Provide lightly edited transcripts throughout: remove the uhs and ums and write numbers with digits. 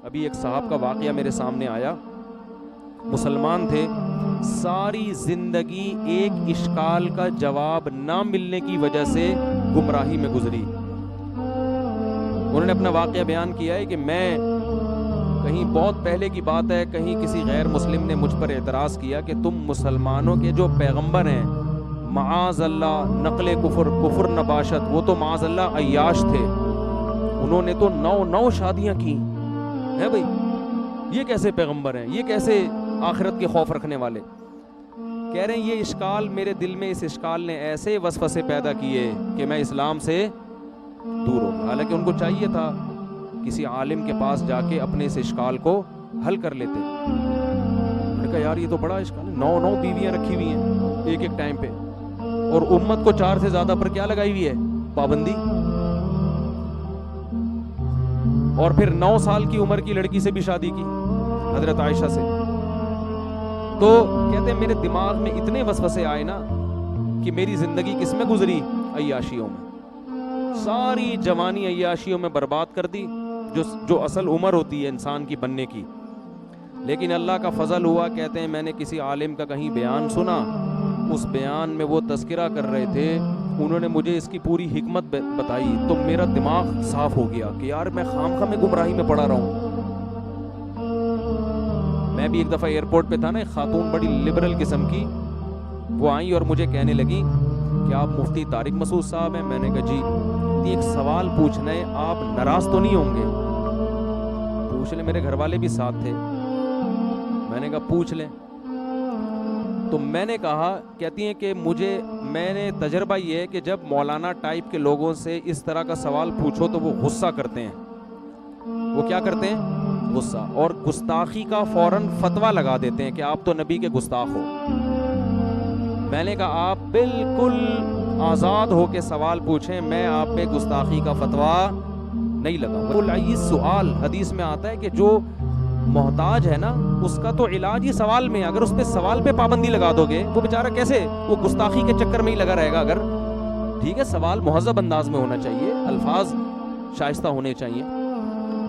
ابھی ایک صاحب کا واقعہ میرے سامنے آیا، مسلمان تھے، ساری زندگی ایک اشکال کا جواب نہ ملنے کی وجہ سے گمراہی میں گزری۔ انہوں نے اپنا واقعہ بیان کیا ہے کہ میں کہیں بہت پہلے کی بات ہے، کہیں کسی غیر مسلم نے مجھ پر اعتراض کیا کہ تم مسلمانوں کے جو پیغمبر ہیں معاذ اللہ نقل کفر نباشت، وہ تو معاذ اللہ عیاش تھے، انہوں نے تو 9 شادیاں کی ہیں بھائی، یہ کیسے پیغمبر ہیں، یہ کیسے آخرت کے خوف رکھنے والے؟ کہہ رہے ہیں یہ اشکال میرے دل میں، اس اشکال نے ایسے وسوسے پیدا کیے کہ میں اسلام سے دور ہو گیا۔ حالانکہ ان کو چاہیے تھا کسی عالم کے پاس جا کے اپنے اس اشکال کو حل کر لیتے۔ انہوں نے کہا یار یہ تو بڑا اشکال ہے، 9 بیویاں رکھی ہوئی ہیں ایک ایک ٹائم پہ، اور امت کو 4 سے زیادہ پر کیا لگائی ہوئی ہے؟ پابندی۔ اور پھر 9 سال کی عمر کی لڑکی سے بھی شادی کی، حضرت عائشہ سے۔ تو کہتے ہیں میرے دماغ میں اتنے وسوسے آئے نا کہ میری زندگی کس میں گزری؟ عیاشیوں میں، ساری جوانی عیاشیوں میں برباد کر دی، جو اصل عمر ہوتی ہے انسان کی بننے کی۔ لیکن اللہ کا فضل ہوا، کہتے ہیں میں نے کسی عالم کا کہیں بیان سنا، اس بیان میں وہ تذکرہ کر رہے تھے، انہوں نے مجھے اس کی پوری حکمت بتائی، تو میرا دماغ صاف ہو گیا کہ یار میں خامخواہ میں گمراہی میں پڑا رہا ہوں۔ میں بھی ایک دفعہ ایئرپورٹ پہ تھا نا، ایک خاتون بڑی لبرل قسم کی، وہ آئیں اور مجھے کہنے لگی کہ آپ مفتی طارق مسعود صاحب ہیں؟ میں نے کہا جی۔ ایک سوال پوچھنا ہے، آپ ناراض تو نہیں ہوں گے؟ پوچھ لیں، میرے گھر والے بھی ساتھ تھے۔ میں نے کہا پوچھ لیں۔ تو میں نے کہا، کہتی ہیں کہ میں نے تجربہ یہ ہے کہ جب مولانا ٹائپ کے لوگوں سے اس طرح کا سوال پوچھو تو وہ غصہ کرتے ہیں۔ وہ کیا کرتے ہیں؟ غصہ، اور گستاخی کا فوراً فتویٰ لگا دیتے ہیں کہ آپ تو نبی کے گستاخ ہو۔ میں نے کہا آپ بالکل آزاد ہو کے سوال پوچھیں، میں آپ پہ گستاخی کا فتویٰ نہیں لگاؤں گا۔ العیس سوال، حدیث میں آتا ہے کہ جو محتاج ہے نا اس کا تو علاج ہی سوال میں، اگر اس پہ سوال پہ پابندی لگا دو گے وہ بیچارہ کیسے، وہ گستاخی کے چکر میں ہی لگا رہے گا۔ اگر ٹھیک ہے سوال مہذب انداز میں ہونا چاہیے، الفاظ شائستہ ہونے چاہیے۔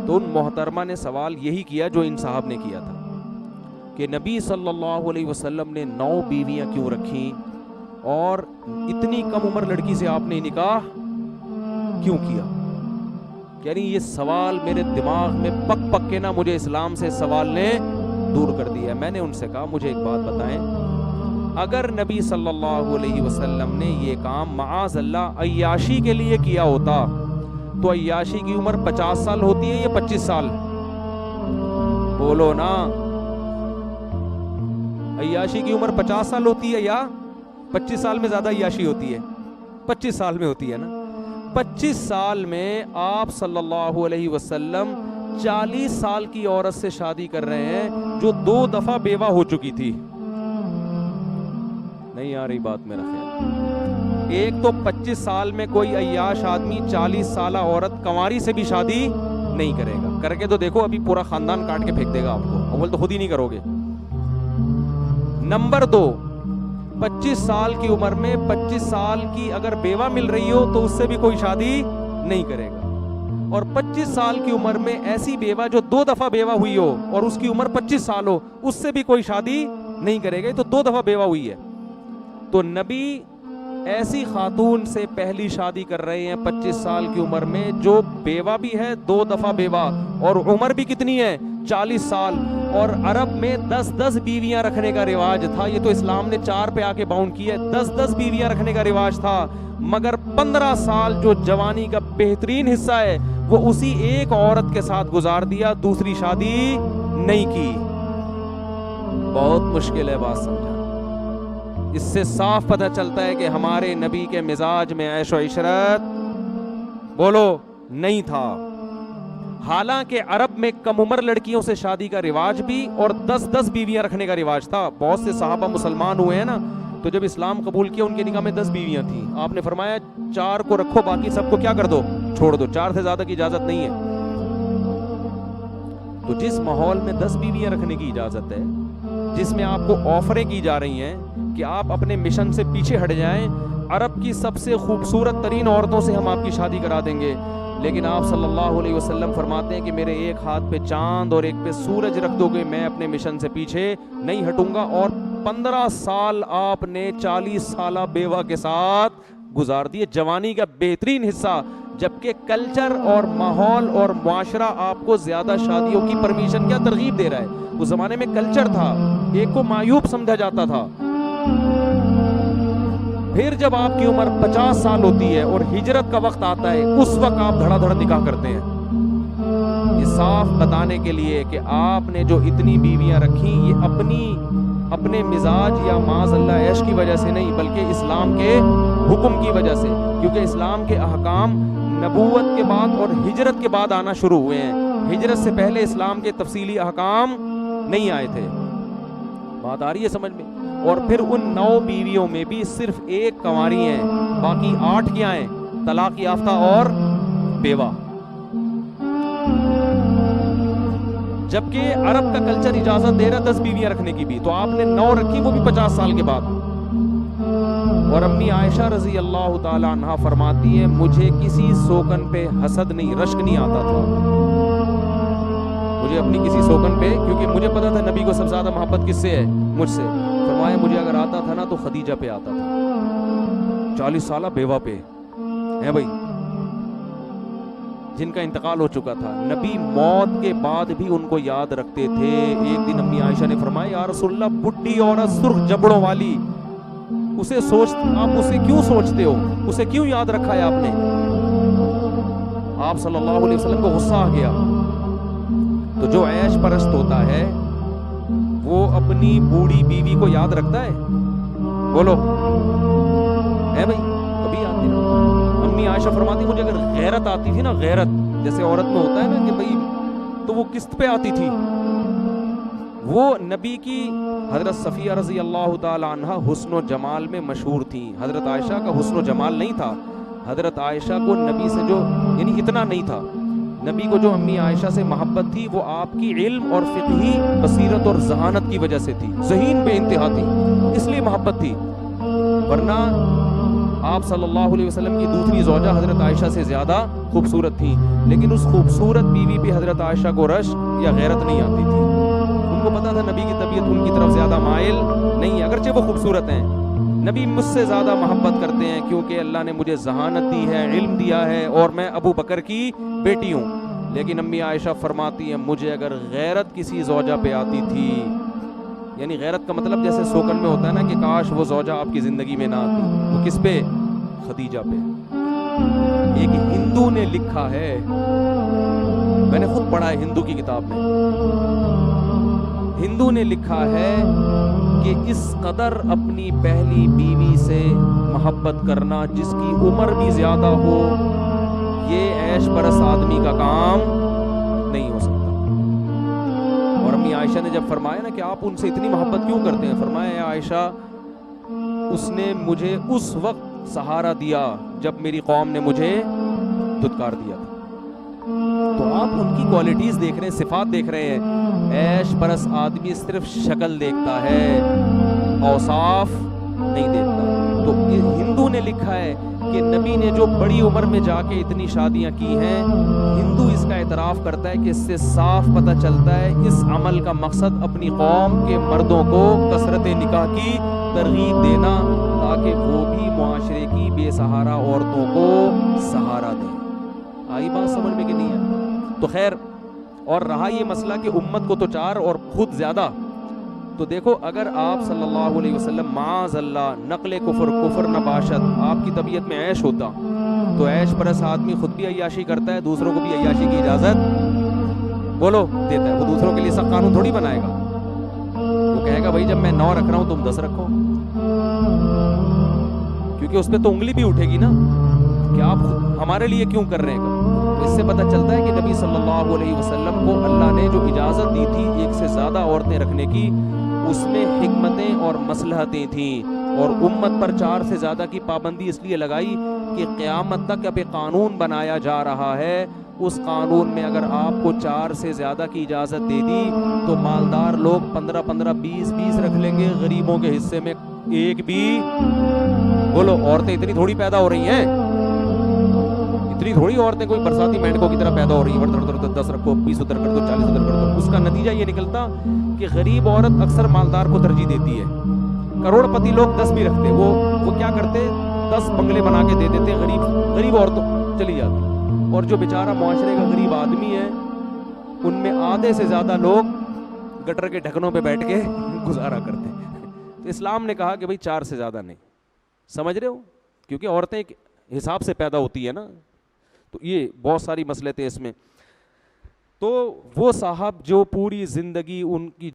تو ان محترمہ نے سوال یہی کیا جو ان صاحب نے کیا تھا کہ نبی صلی اللہ علیہ وسلم نے 9 بیویاں کیوں رکھیں، اور اتنی کم عمر لڑکی سے آپ نے نکاح کیوں کیا؟ یعنی یہ سوال میرے دماغ میں پک پک کے نا مجھے اسلام سے سوال نے دور کر دیا۔ میں نے ان سے کہا مجھے ایک بات بتائیں، اگر نبی صلی اللہ علیہ وسلم نے یہ کام معاذ اللہ عیاشی کے لیے کیا ہوتا تو عیاشی کی عمر 50 سال ہوتی ہے یا 25 سال؟ بولو نا، عیاشی کی عمر 50 سال ہوتی ہے یا 25 سال میں زیادہ عیاشی ہوتی ہے؟ 25 سال میں ہوتی ہے نا۔ 25 سال میں آپ صلی اللہ علیہ وسلم 40 سال کی عورت سے شادی کر رہے ہیں جو 2 دفعہ بیوہ ہو چکی تھی۔ نہیں آ رہی بات میرا خیال؟ ایک تو 25 سال میں کوئی عیاش آدمی 40 سالہ عورت کنواری سے بھی شادی نہیں کرے گا، کر کے تو دیکھو ابھی پورا خاندان کاٹ کے پھینک دے گا آپ کو، اول تو خود ہی نہیں کرو گے۔ نمبر 2، 25 سال کی عمر میں 25 سال کی اگر بیوہ مل رہی ہو تو اس سے بھی کوئی شادی نہیں کرے گا، اور 25 سال کی عمر میں ایسی بیوہ جو 2 دفعہ بیوہ ہوئی ہو اور اس کی عمر 25 سال ہو اس سے بھی کوئی شادی نہیں کرے گا، تو 2 دفعہ بیوہ ہوئی ہے۔ تو نبی ایسی خاتون سے پہلی شادی کر رہے ہیں 25 سال کی عمر میں جو بیوہ بھی ہے، 2 دفعہ بیوہ، اور عمر بھی کتنی ہے؟ 40 سال۔ اور عرب میں 10 بیویاں رکھنے کا رواج تھا، یہ تو اسلام نے 4 پہ آ کے باؤنڈ کیا ہے۔ 10 بیویاں رکھنے کا رواج تھا، مگر 15 سال جو جوانی کا بہترین حصہ ہے وہ اسی ایک عورت کے ساتھ گزار دیا، دوسری شادی نہیں کی۔ بہت مشکل ہے بات سمجھا۔ اس سے صاف پتہ چلتا ہے کہ ہمارے نبی کے مزاج میں عیش و عشرت بولو نہیں تھا۔ حالانکہ عرب میں کم عمر لڑکیوں سے شادی کا رواج بھی اور 10 بیویاں رکھنے کا رواج تھا۔ بہت سے صحابہ مسلمان ہوئے ہیں نا، تو جب اسلام قبول کیا ان کے نکاح میں 10 بیویاں تھیں، آپ نے فرمایا 4 کو رکھو، باقی سب کو کیا کر دو؟ چھوڑ دو، 4 سے زیادہ کی اجازت نہیں ہے۔ تو جس ماحول میں 10 بیویاں رکھنے کی اجازت ہے، جس میں آپ کو آفریں کی جا رہی ہیں کہ آپ اپنے مشن سے پیچھے ہٹ جائیں، عرب کی سب سے خوبصورت ترین عورتوں سے ہم آپ کی شادی کرا دیں گے، لیکن آپ صلی اللہ علیہ وسلم فرماتے ہیں کہ میرے ایک ہاتھ پہ چاند اور ایک پہ سورج رکھ دو گے میں اپنے مشن سے پیچھے نہیں ہٹوں گا. اور 15 سال آپ نے 40 سالہ بیوہ کے ساتھ گزار دیے, جوانی کا بہترین حصہ, جبکہ کلچر اور ماحول اور معاشرہ آپ کو زیادہ شادیوں کی پرمیشن کیا ترغیب دے رہا ہے. اس زمانے میں کلچر تھا, ایک کو معیوب سمجھا جاتا تھا. پھر جب آپ کی عمر 50 سال ہوتی ہے اور ہجرت کا وقت آتا ہے, اس وقت آپ دھڑا دھڑ نکاح کرتے ہیں. یہ صاف بتانے کے لیے کہ آپ نے جو اتنی بیویاں رکھی یہ اپنے مزاج یا معاذ اللہ عیش کی وجہ سے نہیں, بلکہ اسلام کے حکم کی وجہ سے, کیونکہ اسلام کے احکام نبوت کے بعد اور ہجرت کے بعد آنا شروع ہوئے ہیں. ہجرت سے پہلے اسلام کے تفصیلی احکام نہیں آئے تھے. بات آ رہی ہے سمجھ میں؟ اور پھر ان 9 بیویوں میں بھی صرف ایک کنواری ہیں, باقی 8 کیا ہیں؟ طلاق یافتہ اور بیوہ. جبکہ عرب کا کلچر اجازت دے رہا 10 بیویاں رکھنے کی بھی, تو آپ نے 9 رکھی, وہ بھی 50 سال کے بعد. اور امی عائشہ رضی اللہ تعالی عنہا فرماتی ہے مجھے کسی سوکن پہ حسد نہیں, رشک نہیں آتا تھا مجھے اپنی کسی سوکن پہ, کیونکہ مجھے پتا تھا نبی کو سب سے زیادہ محبت کس سے ہے؟ مجھ سے. فرمایا مجھے اگر آتا تھا نا تو خدیجہ پہ آتا تھا, 40 سالہ بیوہ پہ ہیں بھائی, جن کا انتقال ہو چکا تھا. نبی موت کے بعد بھی ان کو یاد رکھتے تھے. ایک دن امی عائشہ نے فرمایا یا رسول اللہ بڈھی عورت سرخ جبڑوں والی, آپ اسے کیوں سوچتے ہو, اسے کیوں یاد رکھا ہے آپ نے؟ آپ صلی اللہ علیہ وسلم کو غصہ آ گیا. تو جو عیش پرست ہوتا ہے وہ اپنی بوڑھی بیوی کو یاد رکھتا ہے؟ بولو ہے بھائی, کبھی یاد نہیں رکھتا. امی عائشہ فرماتی مجھے اگر غیرت آتی تھی نا, غیرت جیسے عورت میں ہوتا ہے نا کہ بھائی, تو وہ قسط پہ آتی تھی. وہ نبی کی حضرت صفیہ رضی اللہ تعالی عنہ حسن و جمال میں مشہور تھیں. حضرت عائشہ کا حسن و جمال نہیں تھا. حضرت عائشہ کو نبی سے جو یعنی اتنا نہیں تھا, نبی کو جو امی عائشہ سے محبت تھی وہ آپ کی علم اور فقہی بصیرت اور ذہانت کی وجہ سے تھی. ذہین بے انتہا تھی, اس لیے محبت تھی. ورنہ آپ صلی اللہ علیہ وسلم کی دوسری زوجہ حضرت عائشہ سے زیادہ خوبصورت تھی, لیکن اس خوبصورت بیوی پہ حضرت عائشہ کو رشک یا غیرت نہیں آتی تھی. ان کو پتا تھا نبی کی طبیعت ان کی طرف زیادہ مائل نہیں ہے, اگرچہ وہ خوبصورت ہیں. نبی مجھ سے زیادہ محبت کرتے ہیں کیونکہ اللہ نے مجھے ذہانت دی ہے, علم دیا ہے, اور میں ابو بکر کی بیٹی ہوں. لیکن امی عائشہ فرماتی ہیں مجھے اگر غیرت کسی زوجہ پہ آتی تھی, یعنی غیرت کا مطلب جیسے سوکن میں ہوتا ہے نا کہ کاش وہ زوجہ آپ کی زندگی میں نہ آتی, وہ کس پہ؟ خدیجہ پہ. ایک ہندو نے لکھا ہے, میں نے خود پڑھا ہے ہندو کی کتاب میں, ہندو نے لکھا ہے کہ اس قدر اپنی پہلی بیوی سے محبت کرنا جس کی عمر بھی زیادہ ہو, یہ عیش پرست آدمی کا کام نہیں ہو سکتا. اور امی عائشہ نے جب فرمایا نا کہ آپ ان سے اتنی محبت کیوں کرتے ہیں, فرمایا اے عائشہ اس نے مجھے اس وقت سہارا دیا جب میری قوم نے مجھے دھتکار دیا تھا. تو آپ ان کی کوالٹیز دیکھ رہے ہیں, صفات دیکھ رہے ہیں. عیش پرست آدمی صرف شکل دیکھتا ہے, اوصاف نہیں دیکھتا. تو ہندو نے لکھا ہے کہ نبی نے جو بڑی عمر میں جا کے اتنی شادیاں کی ہیں, ہندو اس کا اعتراف کرتا ہے کہ اس سے صاف پتہ چلتا ہے اس عمل کا مقصد اپنی قوم کے مردوں کو کثرت نکاح کی ترغیب دینا, تاکہ وہ بھی معاشرے کی بے سہارا عورتوں کو سہارا دیں. آئی بات سمجھ میں کہ نہیں ہے؟ تو خیر, اور رہا یہ مسئلہ کہ امت کو تو 4 اور خود زیادہ, تو دیکھو اگر آپ صلی اللہ علیہ وسلم معاذ اللہ نقل کفر نباشت آپ کی طبیعت میں عیش ہوتا, تو عیش پرست آدمی خود بھی عیاشی کرتا ہے, دوسروں کو بھی عیاشی کی اجازت بولو دیتا ہے. وہ دوسروں کے لیے سخت قانون تھوڑی بنائے گا, وہ کہے گا بھائی جب میں 9 رکھ رہا ہوں تم 10 رکھو, کیونکہ اس پہ تو انگلی بھی اٹھے گی نا کہ آپ ہمارے لیے کیوں کر رہے ہیں. تو اس سے پتہ چلتا ہے کہ نبی صلی اللہ علیہ وسلم کو اللہ نے جو اجازت دی تھی 1 سے زیادہ عورتیں رکھنے کی, اس میں حکمتیں اور مصلحتیں تھیں, اور امت پر 4 سے زیادہ کی پابندی اس لیے لگائی کہ قیامت تک اب ایک قانون بنایا جا رہا ہے, اس قانون میں اگر آپ کو 4 سے زیادہ کی اجازت دے دی تو مالدار لوگ 15 20 رکھ لیں گے, غریبوں کے حصے میں ایک بھی. بولو عورتیں اتنی تھوڑی پیدا ہو رہی ہیں, اتنی تھوڑی عورتیں کوئی برساتی مینڈکوں کی طرح پیدا ہو رہی ہیں 10 رکھو 20 ادھر کر دو 40 ادھر کر دو. اس کا نتیجہ یہ نکلتا کہ غریب عورت اکثر مالدار کو ترجیح دیتی ہے. کروڑ پتی لوگ 10 بھی رکھتے, وہ کیا کرتے 10 بنگلے بنا کے دے دیتے, غریب عورتوں چلی جاتی. اور جو بیچارہ معاشرے کا غریب آدمی ہے ان میں آدھے سے زیادہ لوگ گٹر کے ڈھکنوں پہ بیٹھ کے گزارا کرتے ہیں. تو اسلام نے کہا کہ بھئی 4 سے زیادہ نہیں. سمجھ رہے ہو, کیونکہ عورتیں ایک حساب سے پیدا ہوتی ہے نا, تو یہ بہت ساری مسئلے تھے اس میں. تو وہ صاحب جو پوری زندگی ان کی